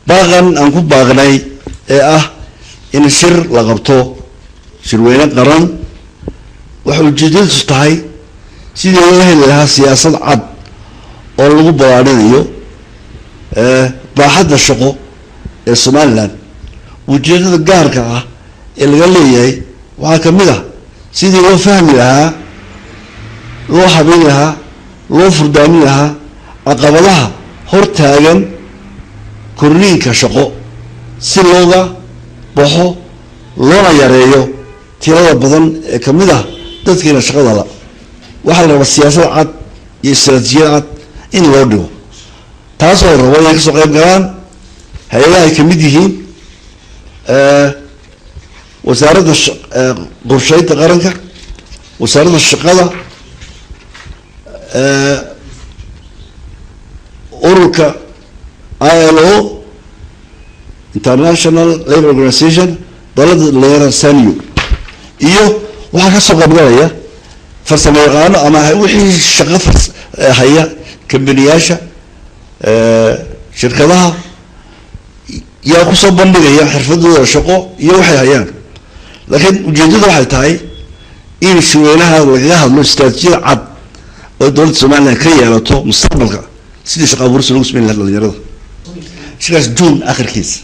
باغن أنكو باغناي إن الشر لغبطو شروينا قرن وحول جديد تستحي سيدي الله لها سياسة عد أولو بوارين يو باحد الشقو الصوماليلاند وجديد القاركة اللي قال لي وعاكملها سيدي لو فهمي لها لو حبيبي لها لو فردامي لها عقبالها هورتاغن كورنين كشقو سيلوغا بوحو لونا ياريو تيرا بدن كميدا دادكينا شقادا لا waxaa la rabaa siyaasad cad iyo istaraatiijiyad cad in loo dhigo taasoo rabo inay kasoo qayb galaan hay-adaha ay kamid yihiin wasaaradda qorsheynta qaranka wasaaradda shaqada ururka ILO International Labour Organization dalada leeyahay SANU iyo waxaa kasoo qayb galaya farsamo yaqaano ama wixii shaqo haya kambaniyasha shirkadaha yaa ku soo bandhigaya xirfadooda shaqo iyo waxay hayaan laakiin ujeedadu waxay tahay in shaqooyinaha laga hadlo istaraatiijiyad cad oo dowladda Soomaaliya ka yeelato mustaqbalka sidii shaqo abuursi lagu sameyn lahaa dhalinyarada shaqaas June akhirkiisa